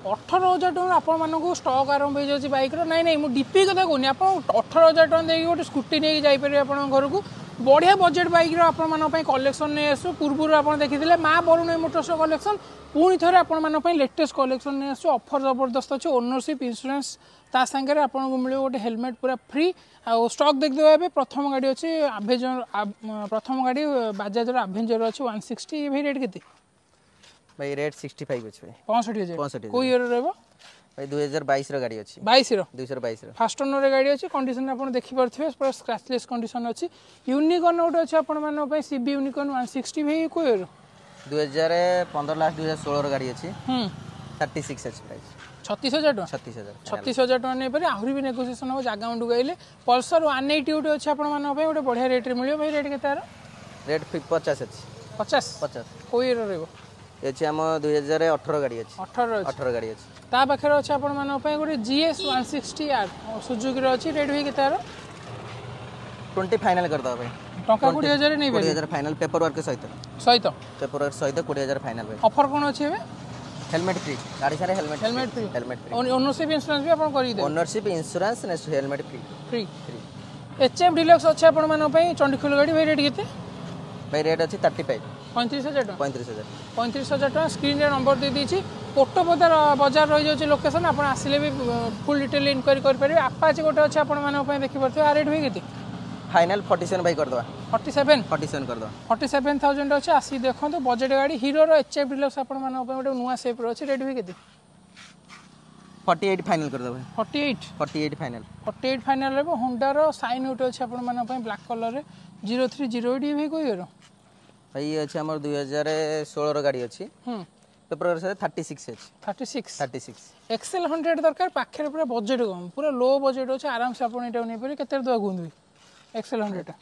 18,000 टଙ୍କା आपको स्टक आरंभ हो जाए बैक नाई नहीं मुझे डीपी कथा कहूनी आप 18,000 टଙ୍କା देगी गोटे स्कूटी नहीं जापर आप घर को बढ़िया बजेट बैक आप कलेक्शन नहीं आसो पूर्व आप देखी माँ बरुणेई मोटर्स कलेक्शन पुणी थे आप लेटेस्ट कलेक्शन नहीं आसो ऑफर जबरदस्त अच्छे ओनरशिप इंश्योरेंस ता सागर आपको मिले गोटे हेलमेट पूरा फ्री आ स्टक देखिए प्रथम गाड़ी अच्छी आभेजर प्रथम गाड़ी बाजाजर आभेंजर अच्छी 160 ये रेट के भाई रेट 65 अछि भाई 65,000 को ईयर रहबो भाई 2022 रो गाड़ी अछि 22 रो 2022 रो फास्ट ओनर रे गाड़ी अछि कंडीशन आपण देखि परथिबे पूरा स्क्रैचलेस कंडीशन अछि यूनिकॉर्न ओटे अछि आपण मानो पय सीबी यूनिकॉर्न 160 भाई को ईयर 2015 लास्ट 2016 रो गाड़ी अछि 36 अछि प्राइस 36,000 टका 36,000 टका नै पर आहुरी भी नेगोशिएशन हो जागा उंडु गइले पल्सर 180 ओटे अछि आपण मानो पय ओटे बढ़िया रेट रे मिलियो भाई रेट केते आरो रेट 50 अछि 50 को ईयर रहबो एछि हम 2018 गाड़ी अछि 18 गाड़ी अछि ता पाखरे अछि आपण मानो पय गोटे जीएस 160R सुजुकी रो अछि रेट भी केते आरो 20 फाइनल कर दो भाई टंका 20,000 नै 20,000 फाइनल पेपर वर्क सहित पेपर वर्क सहित 20,000 फाइनल भाई ऑफर कोन अछि एबे हेलमेट फ्री गाड़ी सारे हेलमेट फ्री ओनरशिप इंश्योरेंस भी आपण करि दे ओनरशिप इंश्योरेंस ने हेलमेट फ्री एचएफ डिलक्स अछि आपण मानो पय चंडीखोल गाड़ी भाई रेट केते भाई रेट अछि 35 35,000 टका 35,000 टका स्क्रीन रे नंबर दे दी कोटपदार बजार रही जाଉଛି लोकेशन आप आसिले भी फुल डिटेल इनक्वारी कर पारे आपाची गोटे अच्छे आपण मानक देखि परथे आ रेट भी केते फाइनल 47 भाई कर दवा 47 कर दवा 47,000 अच्छे आसी देखो बजेट गाड़ी हीरो रो एचएफ डिलक्स आपण मानक गोटे नुआ शेप रो अछि रेट भी केते 48 फाइनल कर दवा 48 फाइनल रे होंडा रो साइन उठ अछि आपण मानक ब्लैक कलर रे 0308 भी कोई रो भाई ये अछि हमर 2016 रो गाड़ी अछि पेपर से 36 अछि 36 एक्सेल 100 दरकार पाखरे पूरा बजेट कम पूरा लो बजेट अछि आराम से आपण एटा नै परि केते दवा गुंदु एक्सेल 100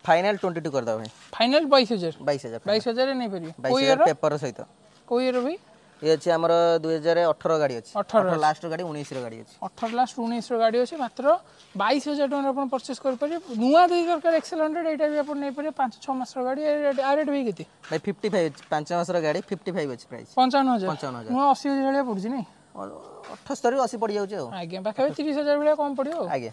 फाइनल 22 कर दवा भाई फाइनल 22,000 नै परि 22,000 पेपर सहित कोई रो भाई ये अछि हमर 2018 गाड़ी अछि 18 लास्ट गाड़ी 19 रो गाड़ी अछि 18 लास्ट 19 रो गाड़ी अछि मात्र 22,000 टका आपण परचेस कर पारे नुआ दे दरकार एक्सेल 100 एटा भी आपण नै परि 5-6 मास रो गाड़ी आ रेट भी केते भाई 55 5 मास रो गाड़ी 55 अछि प्राइस 55,000 नुआ 80,000 भलिया पड़छि नै 78 ରୁ 80 पड़ जाउछ आगे बाकी 30,000 भलिया कम पड़ियो आगे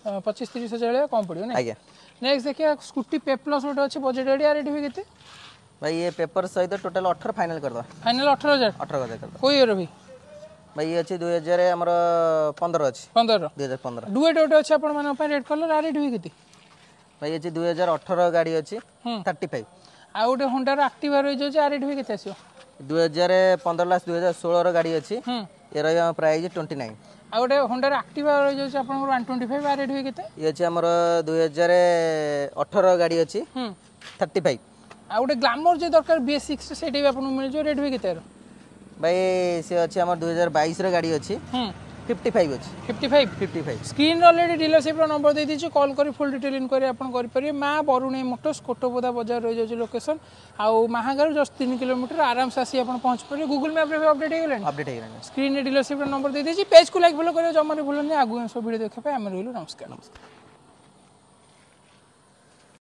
25-30,000 भलिया कम पड़ियो नै आगे नेक्स्ट देखिए स्कूटी पेप्लस ओटे अछि बजेट गाड़ी आ रेट भी केते भाई ये पेपर सहित टोटल 18 फाइनल कर दो फाइनल 18,000 कर दो कोई ईयर भाई भाई ये अछि 2000 हमर 15 अछि 2015 डुएट ओटे अछि आपण माने पे रेड कलर आ रेट भी केते भाई अछि 2018 गाड़ी अछि 35 आ ओटे होंडा रो एक्टिवा रहि जो आ रेट भी केते आसियो 2015 लास्ट 2016 रो गाड़ी अछि ए रही प्राइस 29 आ ओटे होंडा रो एक्टिवा रहि जो आपण 125 आ रेट भी केते ये अछि हमर 2018 गाड़ी अछि 35 आ गोटे ग्लामर जे दरकार BS6 सेठी भी आपन मिल जो रेट भी केते भाई से अछि हमर 2022 रो गाड़ी अछि 55 अछि 55 स्क्रीन ऑलरेडी डीलरशिप रो नंबर दे दीची कॉल करी फुल डिटेल इनक्वारी आपन करि परिए मां बरुणेई मोटर्स कोटपदा बाजार रहि जाउची लोकेशन आ महागार जस्ट 3 किलोमीटर आराम से आसी आपन पहुंच परिए गूगल मैप रे भी अपडेट हे गेलन स्क्रीन रे डीलरशिप रो नंबर दे दीची पेज को लाइक फॉलो करियो जमारे भूलनी आगु सब वीडियो देखे पे हम रहिलो नमस्कार